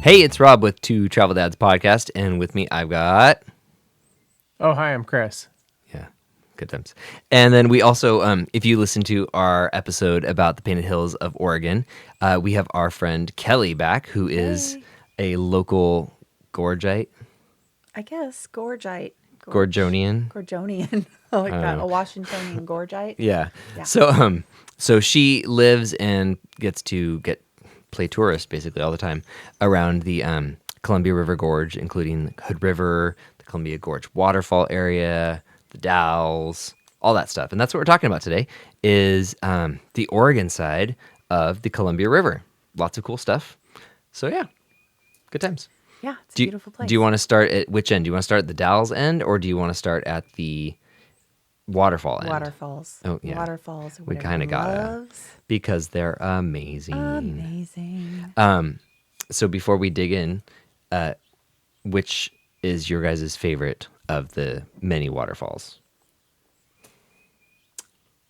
Hey, it's Rob with Two Travel Dads Podcast, and with me I've got... Oh, hi, I'm Chris. Yeah, good times. And then we also, if you listen to our episode about the Painted Hills of Oregon, we have our friend Kelly back, who is a local Gorgeite. I guess Gorgeite. Gorgonian. Gorgonian. I like that. A Washingtonian Gorgeite. Yeah. Yeah. So she lives and gets to play tourist basically all the time around the Columbia River Gorge, including Hood River, the Columbia Gorge Waterfall area, the Dalles, all that stuff. And that's what we're talking about today is the Oregon side of the Columbia River. Lots of cool stuff. So yeah, good times. Yeah, it's a beautiful place. Do you want to start at which end? Do you want to start at the Dalles end, or do you want to start at the Waterfall end? Waterfalls. Oh, yeah. Waterfalls. We kind of gotta, because they're amazing. Amazing. So before we dig in, which is your guys' favorite of the many waterfalls?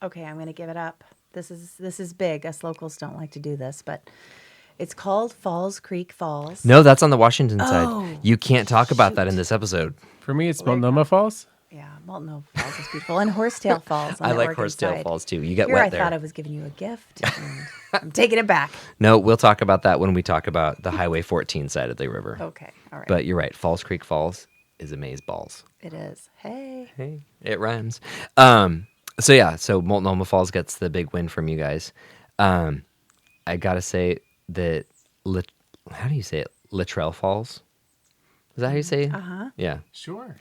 Okay, I'm going to give it up. This is big. Us locals don't like to do this, but it's called Falls Creek Falls. No, that's on the Washington Oh, side. You can't talk about that in this episode. For me, it's Multnomah Falls. Yeah, Multnomah Falls is beautiful. And Horsetail Falls on I the like Oregon Horsetail side. Falls too. You get Here wet I there. thought I was giving you a gift. And I'm taking it back. No, we'll talk about that when we talk about the Highway 14 side of the river. Okay, all right. But you're right. Falls Creek Falls is amaze balls. It is. Hey. Hey, it rhymes. So Multnomah Falls gets the big win from you guys. I gotta say that how do you say it? Luttrell Falls. Is that how you say it? Uh-huh. Yeah. Sure.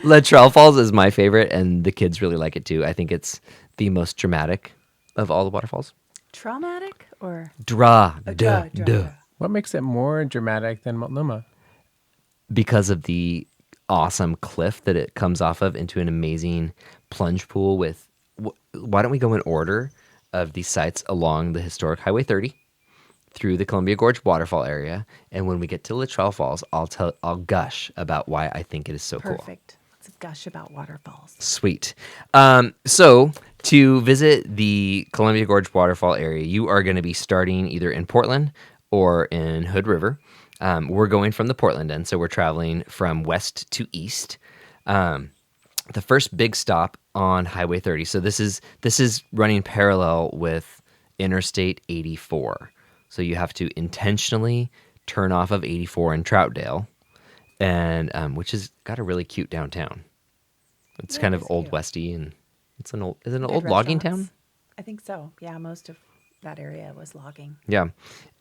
Luttrell Falls is my favorite, and the kids really like it too. I think it's the most dramatic of all the waterfalls. Traumatic or? Duh. What makes it more dramatic than Multnomah? Because of the awesome cliff that it comes off of into an amazing plunge pool with... Why don't we go in order of the sites along the historic Highway 30 through the Columbia Gorge Waterfall area, and when we get to Luttrell Falls, I'll gush about why I think it is so cool. Perfect. Let's gush about waterfalls. Sweet. So to visit the Columbia Gorge Waterfall area, you are going to be starting either in Portland or in Hood River. We're going from the Portland end, so we're traveling from west to east. The first big stop on Highway 30. So this is running parallel with Interstate 84. So you have to intentionally turn off of 84 in Troutdale, and which has got a really cute downtown. It's kind of old westy, and is it an old logging town? I think so. Yeah, most of that area was logging. Yeah,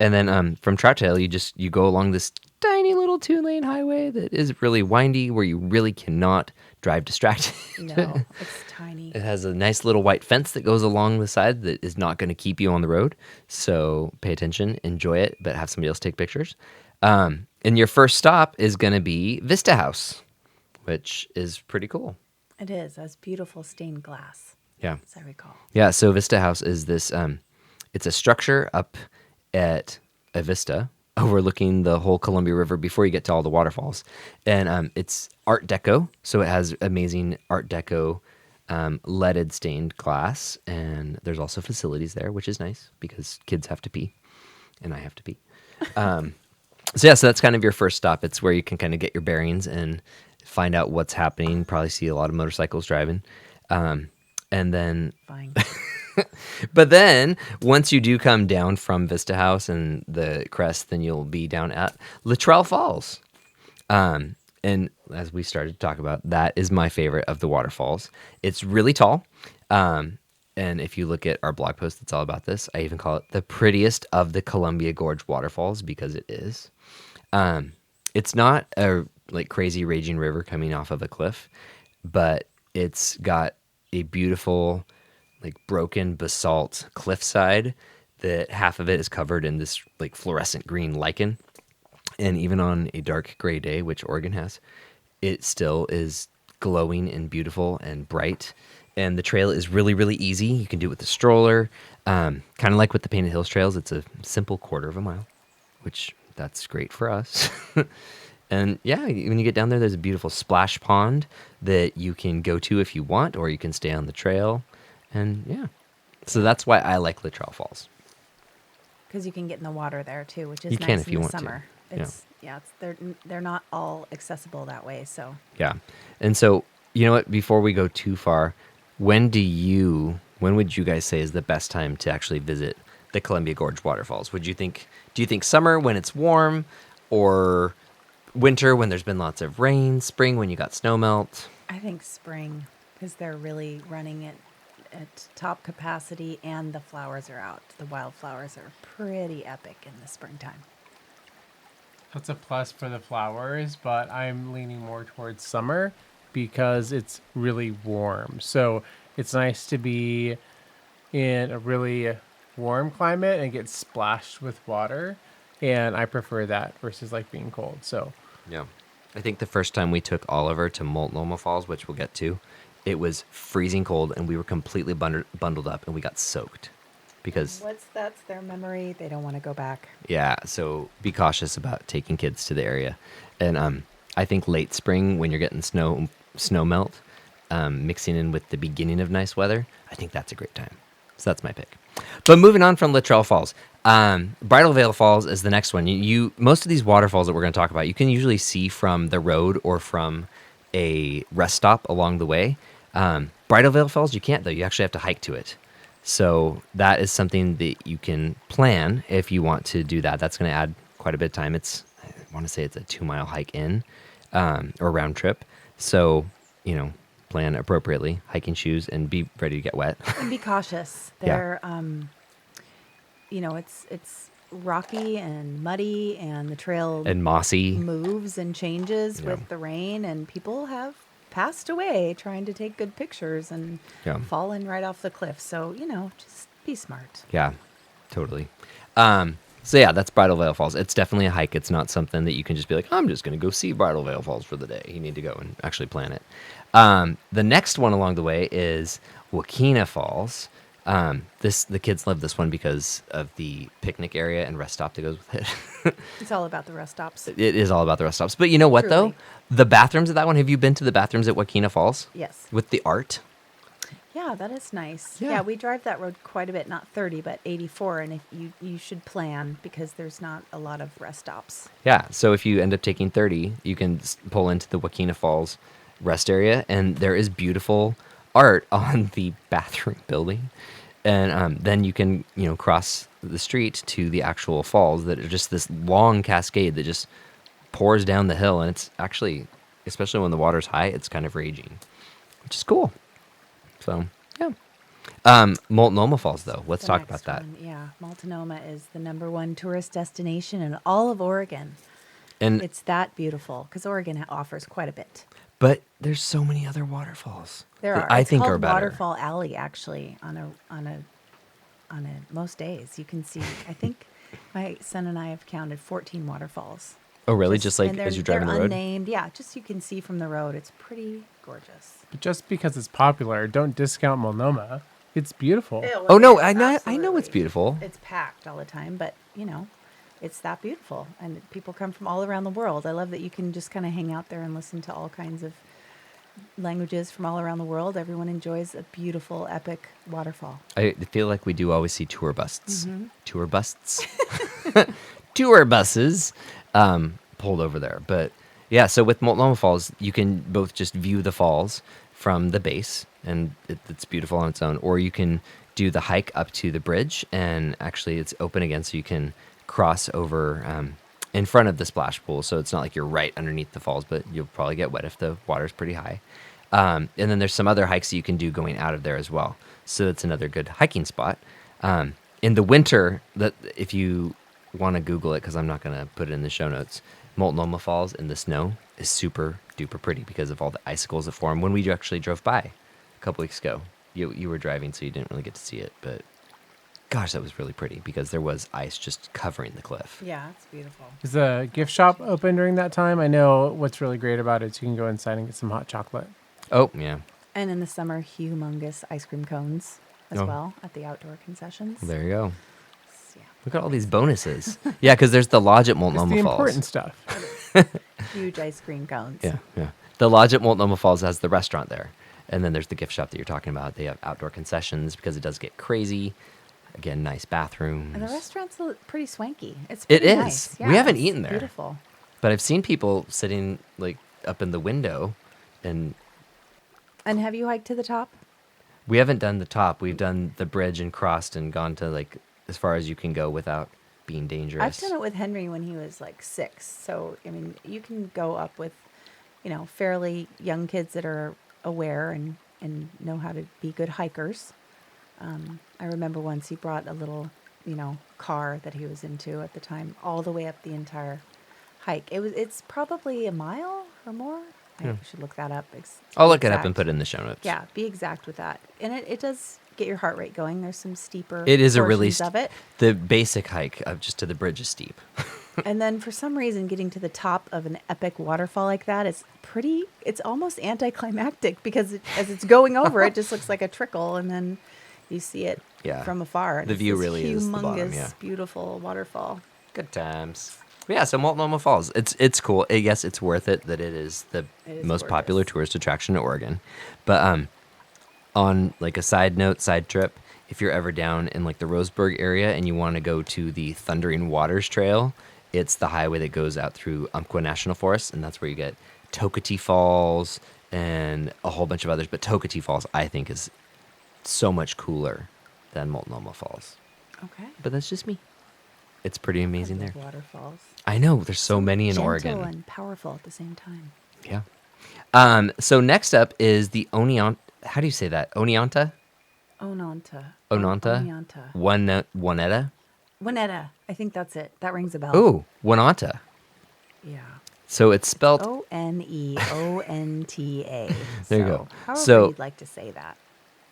and then from Troutdale, you go along this tiny little 2-lane highway that is really windy, where you really cannot drive distracted. No, it's tiny. It has a nice little white fence that goes along the side that is not going to keep you on the road. So pay attention, enjoy it, but have somebody else take pictures. And your first stop is going to be Vista House, which is pretty cool. It is. That's beautiful stained glass, Yeah. as I recall. Yeah, so Vista House is this, it's a structure up at a vista overlooking the whole Columbia River before you get to all the waterfalls. And it's Art Deco, so it has amazing Art Deco leaded stained glass, and there's also facilities there, which is nice because kids have to pee, and I have to pee. So that's kind of your first stop. It's where you can kind of get your bearings and find out what's happening, probably see a lot of motorcycles driving. And then... Fine. But then, once you do come down from Vista House and the crest, then you'll be down at Luttrell Falls. And as we started to talk about, that is my favorite of the waterfalls. It's really tall. And if you look at our blog post, it's all about this. I even call it the prettiest of the Columbia Gorge waterfalls because it is. It's not a crazy raging river coming off of a cliff, but it's got a beautiful... broken basalt cliffside that half of it is covered in this fluorescent green lichen. And even on a dark gray day, which Oregon has, it still is glowing and beautiful and bright. And the trail is really, really easy. You can do it with a stroller. Kind of like with the Painted Hills trails, it's a simple 1/4 of a mile, which that's great for us. And yeah, when you get down there, there's a beautiful splash pond that you can go to if you want, or you can stay on the trail. And yeah, so that's why I like Luttrell Falls. because you can get in the water there too, which is You nice can if in you the want to. summer. Yeah. They're not all accessible that way. So Yeah. And so, you know what, before we go too far, when would you guys say is the best time to actually visit the Columbia Gorge waterfalls? Do you think summer when it's warm, or winter when there's been lots of rain, spring when you got snow melt? I think spring, because they're really running it at top capacity and the flowers are out. The wildflowers are pretty epic in the springtime. That's a plus for the flowers, but I'm leaning more towards summer because it's really warm. So it's nice to be in a really warm climate and get splashed with water. And I prefer that versus like being cold. So Yeah. I think the first time we took Oliver to Multnomah Falls, which we'll get to, it was freezing cold and we were completely bundled up and we got soaked because, That's their memory. They don't want to go back. yeah, so be cautious about taking kids to the area. And I think late spring when you're getting snow melt, mixing in with the beginning of nice weather, I think that's a great time. So that's my pick. But moving on from Luttrell Falls, Bridal Veil Falls is the next one. Most of these waterfalls that we're going to talk about, you can usually see from the road or from a rest stop along the way. Bridal Veil Falls, you can't though. You actually have to hike to it. So that is something that you can plan if you want to do that. That's going to add quite a bit of time. I want to say it's a 2-mile hike in, or round trip. So, plan appropriately, hiking shoes, and be ready to get wet. And be cautious. Yeah. They're, it's rocky and muddy, and the trail And mossy. moves and changes Yeah. with the rain, and people have passed away trying to take good pictures and Yeah. fallen right off the cliff. So, just be smart. Yeah, totally. So yeah, that's Bridal Veil Falls. It's definitely a hike. It's not something that you can just be like, I'm just going to go see Bridal Veil Falls for the day. You need to go and actually plan it. The next one along the way is Wakena Falls. The kids love this one because of the picnic area and rest stop that goes with it. It's all about the rest stops. It is all about the rest stops. But you know what, though? Truly. The bathrooms at that one, have you been to the bathrooms at Wakena Falls? Yes. With the art? Yeah, that is nice. Yeah. Yeah, we drive that road quite a bit, not 30, but 84. And if you should plan because there's not a lot of rest stops. Yeah, so if you end up taking 30, you can pull into the Wakena Falls rest area, and there is beautiful art on the bathroom building. And then you can, cross the street to the actual falls that are just this long cascade that just pours down the hill. And it's actually, especially when the water's high, it's kind of raging, which is cool. So, yeah. Multnomah Falls, though. Let's The talk about next that. one, yeah, Multnomah is the #1 tourist destination in all of Oregon. And It's that beautiful because Oregon offers quite a bit. but there's so many other waterfalls There that are. I It's think called are better. Waterfall Alley, actually. On a most days you can see. I think my son and I have counted 14 waterfalls. Oh, really? Just like and as you're driving they're the road? unnamed. Yeah, just you can see from the road. It's pretty gorgeous. but just because it's popular, don't discount Multnomah. It's beautiful. Oh, no, I know it's Absolutely. beautiful. It's packed all the time, but it's that beautiful, and people come from all around the world. I love that you can just kind of hang out there and listen to all kinds of languages from all around the world. Everyone enjoys a beautiful, epic waterfall. I feel like we do always see tour busts. Mm-hmm. Tour busts? Tour buses pulled over there. But yeah, so with Multnomah Falls, you can both just view the falls from the base, and it's beautiful on its own, or you can do the hike up to the bridge, and actually it's open again, so you can cross over in front of the splash pool. So it's not like you're right underneath the falls, but you'll probably get wet if the water's pretty high. And then there's some other hikes that you can do going out of there as well. So that's another good hiking spot. In the winter, if you want to Google it, because I'm not going to put it in the show notes, Multnomah Falls in the snow is super duper pretty because of all the icicles that form. When we actually drove by a couple weeks ago, you were driving, so you didn't really get to see it, but gosh, that was really pretty because there was ice just covering the cliff. Yeah, it's beautiful. Is the gift shop open during that time? I know what's really great about it is you can go inside and get some hot chocolate. Oh, yeah. And in the summer, humongous ice cream cones as Oh. well at the outdoor concessions. There you go. Yeah, Look at all these bonuses. Yeah, because there's the lodge at It's Multnomah the Falls. important stuff. huge ice cream cones. Yeah, yeah. The lodge at Multnomah Falls has the restaurant there. And then there's the gift shop that you're talking about. They have outdoor concessions because it does get crazy. Again, nice bathrooms. And the restaurant's pretty swanky. It's It pretty is. nice. We haven't it's eaten there. Beautiful. But I've seen people sitting like up in the window, and And have you hiked to the top? we haven't done the top. We've done the bridge and crossed and gone to like as far as you can go without being dangerous. I've done it with Henry when he was like 6. So, I mean, you can go up with, fairly young kids that are aware and know how to be good hikers. I remember once he brought a little, car that he was into at the time all the way up the entire hike. It's probably a mile or more. I should look that up. I'll look it up and put it in the show notes. Yeah, be exact with that. And it does get your heart rate going. There's some steeper It is a really portions of it. The basic hike of just to the bridge is steep. And then for some reason, getting to the top of an epic waterfall like that is it's almost anticlimactic because as it's going over, it just looks like a trickle. And then you see it from afar. And The it's view this really is the bottom, humongous, beautiful waterfall. Good times. Yeah, so Multnomah Falls. It's cool. Yes, it's worth it that it is the most popular tourist attraction in Oregon. But on like a side trip, if you're ever down in like the Roseburg area and you want to go to the Thundering Waters Trail, it's the highway that goes out through Umpqua National Forest, and that's where you get Tokatee Falls and a whole bunch of others. But Tokatee Falls, I think, is so much cooler than Multnomah Falls. Okay. But that's just me. It's pretty amazing there. Waterfalls. I know. There's so many in Gentle Oregon. and powerful at the same time. Yeah. So next up is the Oneonta. How do you say that? Oneonta? Ononta. Ononta? Oneonta. Onetta? Winetta. I think that's it. That rings a bell. Ooh, Oneonta. Yeah. So it's spelled Oneonta. There you go. However So- you'd like to say that.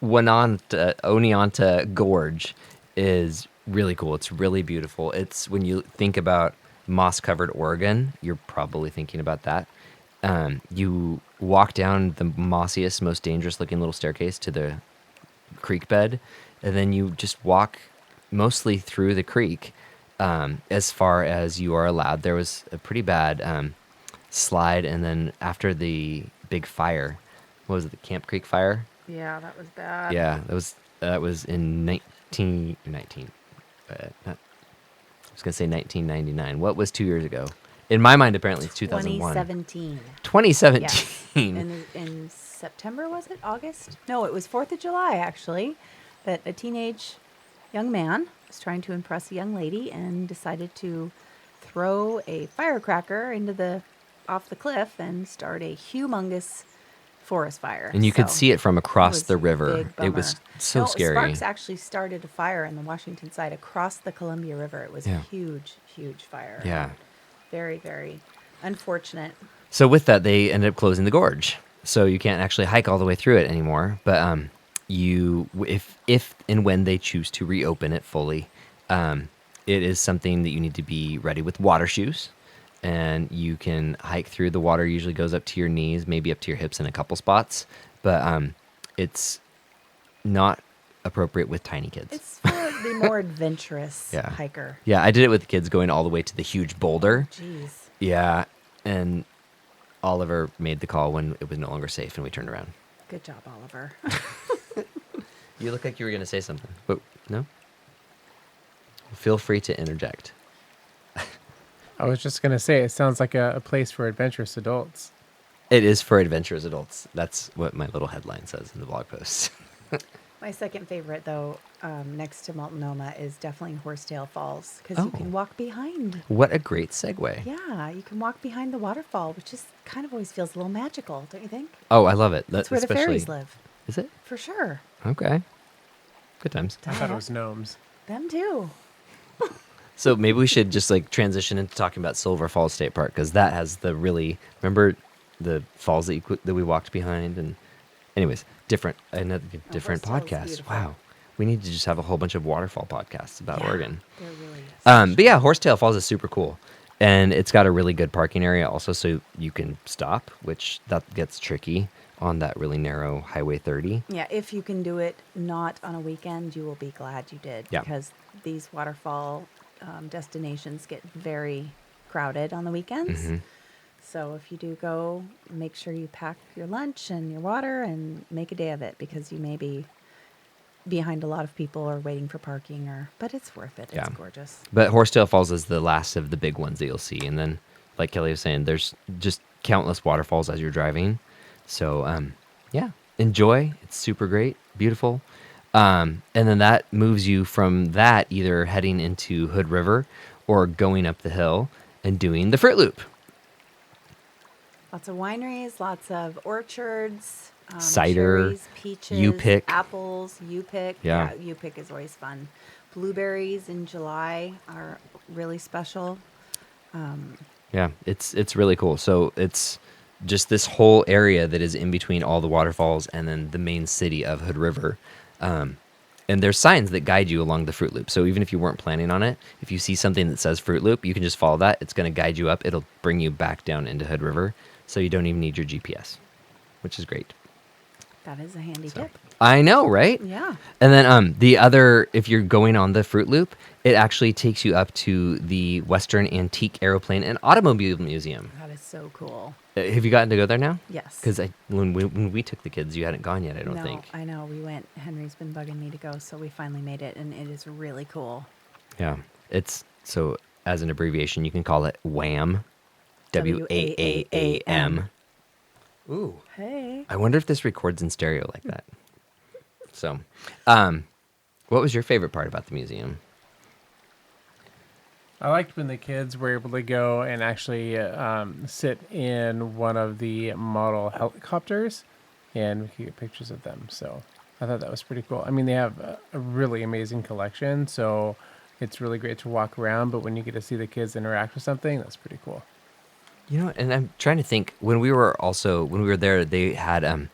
Oneonta Gorge is really cool. It's really beautiful. It's when you think about moss-covered Oregon, you're probably thinking about that. You walk down the mossiest, most dangerous-looking little staircase to the creek bed, and then you just walk mostly through the creek as far as you are allowed. There was a pretty bad slide, and then after the big fire, what was it, the Camp Creek fire? Yeah, that was bad. Yeah, that was in 1919. I was gonna say 1999. What was 2 years ago? In my mind, apparently it's 2001. 2017. 2017. Yes. In September, was it? August? No, it was 4th of July, actually, that a teenage young man was trying to impress a young lady and decided to throw a firecracker off the cliff and start a humongous forest fire. And you could see it from across the a river. big It was bummer. so scary. Sparks actually started a fire in the Washington side across the Columbia River. It was Yeah. a huge, huge fire. Yeah. Very, very unfortunate. So with that, they ended up closing the gorge, so you can't actually hike all the way through it anymore. But if and when they choose to reopen it fully, it is something that you need to be ready with water shoes, and you can hike through. The water usually goes up to your knees, maybe up to your hips in a couple spots, but it's not appropriate with tiny kids. It's for the more adventurous Yeah. hiker. Yeah, I did it with the kids going all the way to the huge boulder. Jeez. Yeah, and Oliver made the call when it was no longer safe, and we turned around. Good job, Oliver. You look like you were going to say something. But no? Feel free to interject. I was just going to say, it sounds like a place for adventurous adults. It is for adventurous adults. That's what my little headline says in the blog post. My second favorite, though, next to Multnomah, is definitely Horsetail Falls because you Oh. can walk behind. What a great segue. Yeah, you can walk behind the waterfall, which just kind of always feels a little magical, don't you think? Oh, I love it. That's where the fairies live, Is it? for sure. Okay. Good times. I thought it was gnomes. Them too. So maybe we should just like transition into talking about Silver Falls State Park because that has the really, remember the falls that we walked behind, and anyways, another different Horsetail is podcast. beautiful. Wow. We need to just have a whole bunch of waterfall podcasts about Yeah, Oregon. There really is. But yeah, Horsetail Falls is super cool. And it's got a really good parking area also, so you can stop, which that gets tricky on that really narrow Highway 30. Yeah, if you can do it not on a weekend, you will be glad you did. Yeah. Because these waterfall destinations get very crowded on the weekends. Mhm. So if you do go, make sure you pack your lunch and your water and make a day of it because you may be behind a lot of people or waiting for parking, but it's worth it. Yeah. It's gorgeous. But Horsetail Falls is the last of the big ones that you'll see. And then, like Kelly was saying, there's just countless waterfalls as you're driving. So, yeah, enjoy. It's super great, beautiful. And then that moves you from that either heading into Hood River or going up the hill and doing the Fruit Loop. Lots of wineries, lots of orchards, Cider, cherries, peaches, you pick. apples. You pick. Yeah. You pick is always fun. Blueberries in July are really special. Yeah, it's really cool. So it's just this whole area that is in between all the waterfalls and then the main city of Hood River. And there's signs that guide you along the Fruit Loop. So even if you weren't planning on it, if you see something that says Fruit Loop, you can just follow that. It's going to guide you up. It'll bring you back down into Hood River. So you don't even need your GPS, which is great. That is a handy tip. I know, right? Yeah. And then the other, if you're going on the Fruit Loop, it actually takes you up to the Western Antique Aeroplane and Automobile Museum. That is so cool. Have you gotten to go there now? Yes. Because when we took the kids, you hadn't gone yet, I don't think. I know. We went. Henry's been bugging me to go, so we finally made it, and it is really cool. Yeah. It's, so as an abbreviation, you can call it WAM. WAAAM. Ooh. Hey. I wonder if this records in stereo like that. So, what was your favorite part about the museum? I liked when the kids were able to go and actually sit in one of the model helicopters, and we could get pictures of them. So I thought that was pretty cool. I mean, they have a really amazing collection, so it's really great to walk around. But when you get to see the kids interact with something, that's pretty cool. You know, and I'm trying to think, when we were there, they had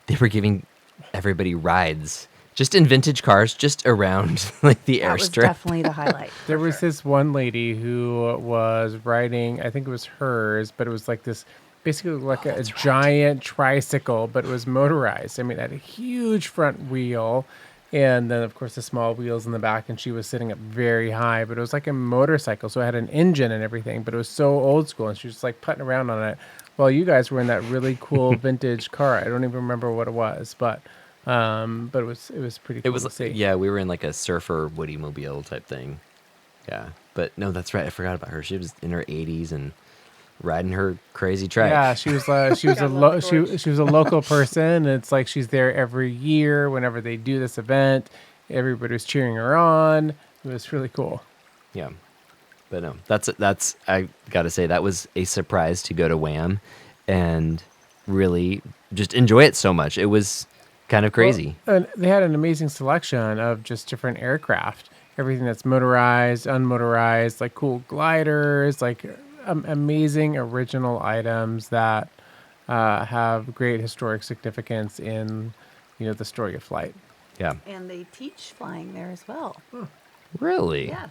they were giving everybody rides just in vintage cars just around like the That was airstrip. definitely the highlight. There was this one lady who was riding, I think it was hers, but it was like this, basically like a giant tricycle, but it was motorized. I mean, it had a huge front wheel, and then of course the small wheels in the back, and she was sitting up very high, but it was like a motorcycle, so it had an engine and everything, but it was so old school, and she was just like putting around on it while you guys were in that really cool vintage car. I don't even remember what it was, but it was pretty cool to see. Yeah, we were in like a surfer Woody Mobile type thing. Yeah, but no, that's right. I forgot about her. She was in her 80s and riding her crazy trike. Yeah, she was she was she was a local person. And it's like she's there every year whenever they do this event. Everybody was cheering her on. It was really cool. Yeah, but no, that's I gotta say that was a surprise to go to Wham, and really just enjoy it so much. It was kind of crazy. Well, and they had an amazing selection of just different aircraft. Everything that's motorized, unmotorized, like cool gliders, like amazing original items that have great historic significance in, the story of flight. Yeah, And they teach flying there as well. really. Yes.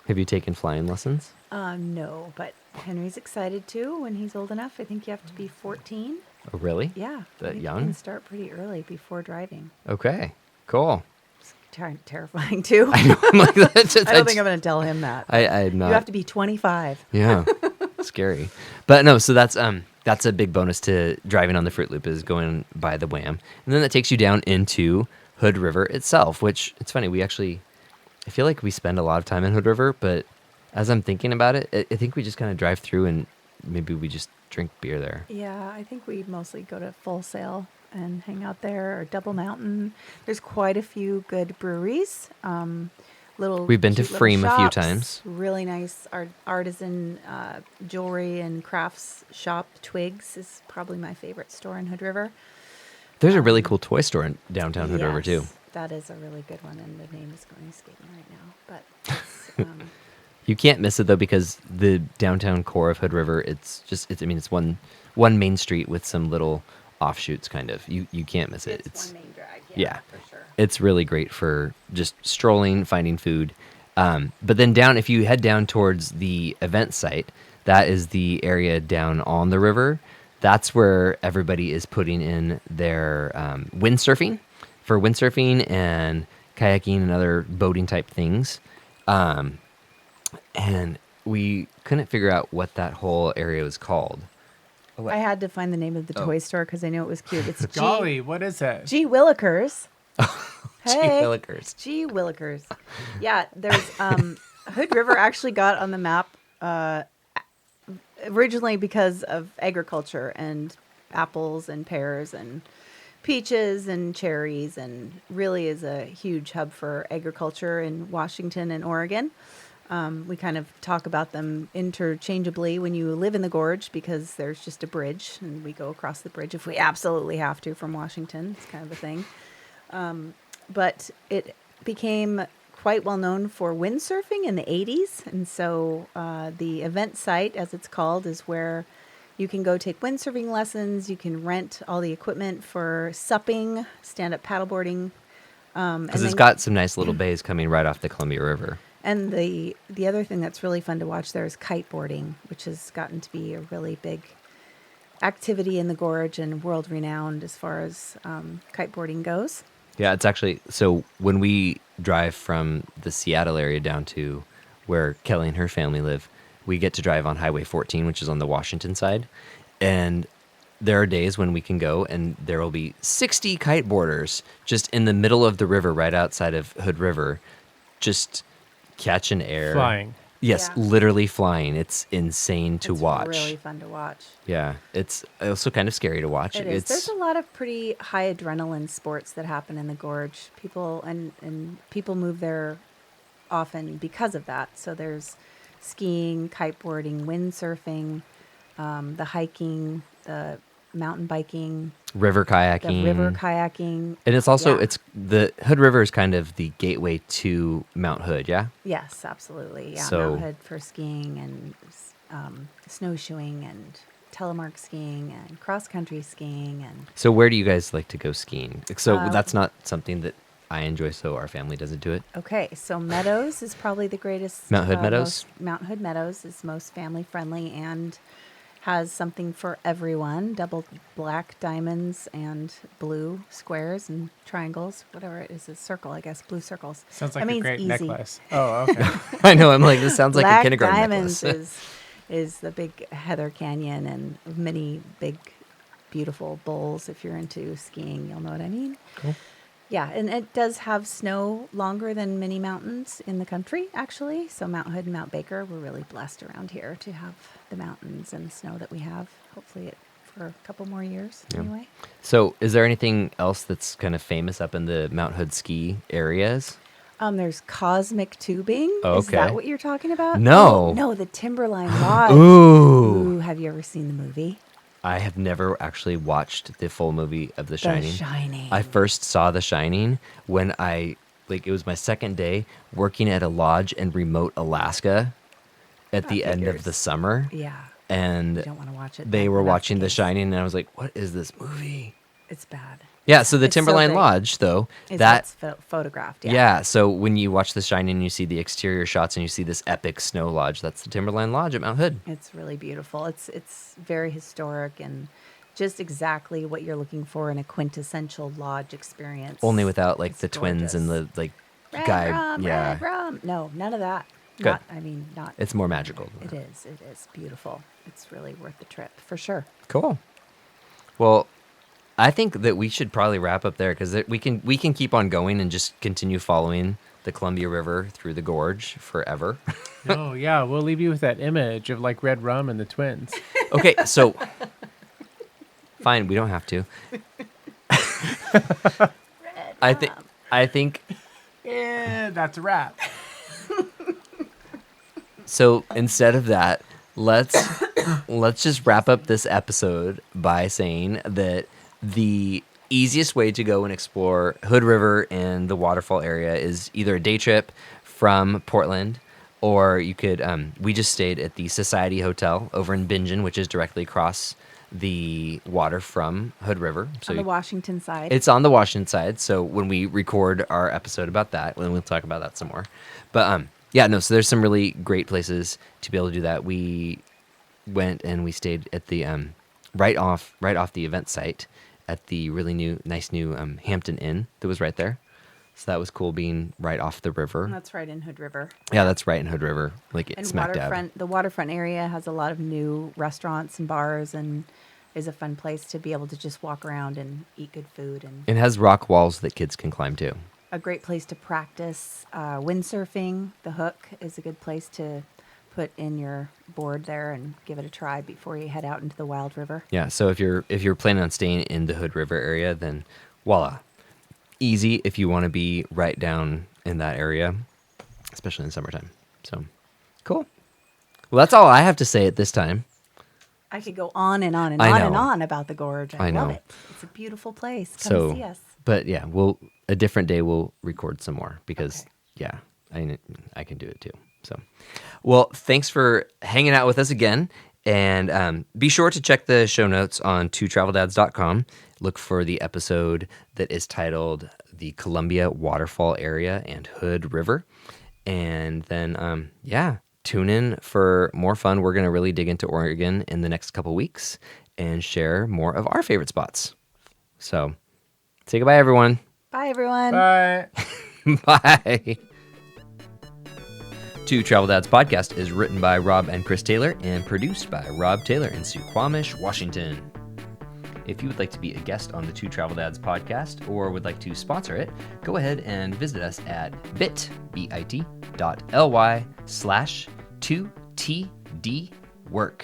Have you taken flying lessons? No, but Henry's excited to when he's old enough. I think you have to be 14. Oh, really? Yeah. That you young? can start pretty early before driving. Okay, cool. Terrifying too. I'm like, that's just, I don't think I'm going to tell him that. I'm not. You have to be 25. Yeah, scary. But no, so that's a big bonus to driving on the Fruit Loop is going by the Wham, and then that takes you down into Hood River itself. Which it's funny, I feel like we spend a lot of time in Hood River, but as I'm thinking about it, I think we just kind of drive through and maybe we just drink beer there. Yeah, I think we mostly go to Full Sail and hang out there, or Double Mountain. There's quite a few good breweries. We've been to cute little Freem a few shops, times. Really nice artisan jewelry and crafts shop. Twigs is probably my favorite store in Hood River. There's a really cool toy store in downtown Hood River too. Yes, that is a really good one, and the name is going to escape me right now. But it's, You can't miss it though, because the downtown core of Hood River, it's one main street with some little offshoots kind of. You can't miss it. it's one main drag. Yeah. For sure. It's really great for just strolling, finding food. But then if you head down towards the event site, that is the area down on the river. That's where everybody is putting in their windsurfing and kayaking and other boating type things. And we couldn't figure out what that whole area was called. I had to find the name of the toy store because I knew it was cute. It's Golly, what is it? G. Willikers. Hey, Willikers. gee willikers. Yeah, there's Hood River actually got on the map originally because of agriculture and apples and pears and peaches and cherries, and really is a huge hub for agriculture in Washington and Oregon. We kind of talk about them interchangeably when you live in the gorge because there's just a bridge and we go across the bridge if we absolutely have to from Washington. It's kind of a thing. But it became quite well known for windsurfing in the 80s. And so the event site, as it's called, is where you can go take windsurfing lessons. You can rent all the equipment for supping, stand-up paddleboarding. Because it's got some nice little bays coming right off the Columbia River. And the other thing that's really fun to watch there is kiteboarding, which has gotten to be a really big activity in the gorge and world renowned as far as kiteboarding goes. Yeah, it's actually, so when we drive from the Seattle area down to where Kelly and her family live, we get to drive on Highway 14, which is on the Washington side. And there are days when we can go and there will be 60 kiteboarders just in the middle of the river right outside of Hood River, just catching air. Flying. Yes, Yeah. literally flying. It's insane to It's watch. really fun to watch. Yeah, it's also kind of scary to watch. It is. It's There's a lot of pretty high adrenaline sports that happen in the gorge. People and people move there often because of that. So there's skiing, kiteboarding, windsurfing, the hiking, the mountain biking, river the kayaking. river kayaking. And it's also, Yeah. it's the Hood River is kind of the gateway to Mount Hood, yeah? Yes, absolutely. Yeah, So- Mount Hood for skiing and snowshoeing and telemark skiing and cross country skiing and So where do you guys like to go skiing? So Uh, that's not something that I enjoy, so our family doesn't do it. okay. So Meadows is probably the greatest. Mount Hood Meadows? Mount Hood Meadows is most family friendly and has something for everyone. Double black diamonds and blue squares and triangles. Whatever it is, a circle, I guess. Blue circles. Sounds That like a means great easy. necklace. Oh, okay. I know, I'm like, this sounds like Black a kindergarten diamonds necklace. is the big Heather Canyon and many big, beautiful bowls. If you're into skiing, you'll know what I mean. Cool. Yeah, and it does have snow longer than many mountains in the country, actually. So Mount Hood and Mount Baker, we're really blessed around here to have the mountains and the snow that we have. Hopefully for a couple more years Yeah. anyway. So is there anything else that's kind of famous up in the Mount Hood ski areas? There's cosmic tubing. Oh, Is that okay. what you're talking about? No. Oh, no, the Timberline Lodge. Ooh. Have you ever seen the movie? I have never actually watched the full movie of The Shining. The Shining. I first saw The Shining when it was my second day working at a lodge in remote Alaska at That the end of figures. the summer. Yeah. And You don't want to watch it. they then were when that's watching The case. Shining, and I was like, what is this movie? It's bad. Yeah, so the It's so Timberline great. Lodge, though, It's that photographed. yeah. So when you watch The Shining, you see the exterior shots and you see this epic snow lodge. That's the Timberline Lodge at Mount Hood. It's really beautiful. It's very historic and just exactly what you're looking for in a quintessential lodge experience. Only without like It's the twins and gorgeous. the Red guy. rum, Yeah, red rum. No, none of that. Good. Not. it's more magical. It is. It is beautiful. It's really worth the trip for sure. Cool. Well, I think that we should probably wrap up there because we can keep on going and just continue following the Columbia River through the gorge forever. Oh, yeah. We'll leave you with that image of like red rum and the twins. Okay, so fine, we don't have to. I think Yeah, that's a wrap. so instead of that, let's just wrap up this episode by saying that the easiest way to go and explore Hood River and the Waterfall area is either a day trip from Portland, or you could we just stayed at the Society Hotel over in Bingen, which is directly across the water from Hood River. So On the Washington side. it's on the Washington side. So when we record our episode about that, then we'll talk about that some more. But yeah, no. So there's some really great places to be able to do that. We went and we stayed at the right off the event site at the really nice new Hampton Inn that was right there. So that was cool being right off the river. That's right in Hood River. Yeah, that's right in Hood River, like And smack dab. the waterfront area has a lot of new restaurants and bars and is a fun place to be able to just walk around and eat good food. And It has rock walls that kids can climb too. a great place to practice windsurfing. The Hook is a good place to put in your board there and give it a try before you head out into the wild river. Yeah, so if you're planning on staying in the Hood River area, then voila. Easy if you want to be right down in that area, especially in the summertime. So, cool. Well, that's all I have to say at this time. I could go on and on and I on know. and on about the Gorge. I love know. it. It's a beautiful place. Come So, see us. but yeah, a different day we'll record some more because Okay. yeah, I can do it too. So, well, thanks for hanging out with us again. And be sure to check the show notes on twotraveldads.com. Look for the episode that is titled The Columbia Waterfall Area and Hood River. And then, tune in for more fun. We're going to really dig into Oregon in the next couple weeks and share more of our favorite spots. So, say goodbye, everyone. Bye, everyone. Bye. Bye. Two Travel Dads podcast is written by Rob and Chris Taylor and produced by Rob Taylor in Suquamish, Washington. If you would like to be a guest on the Two Travel Dads podcast or would like to sponsor it, go ahead and visit us at bit.ly/2tdwork.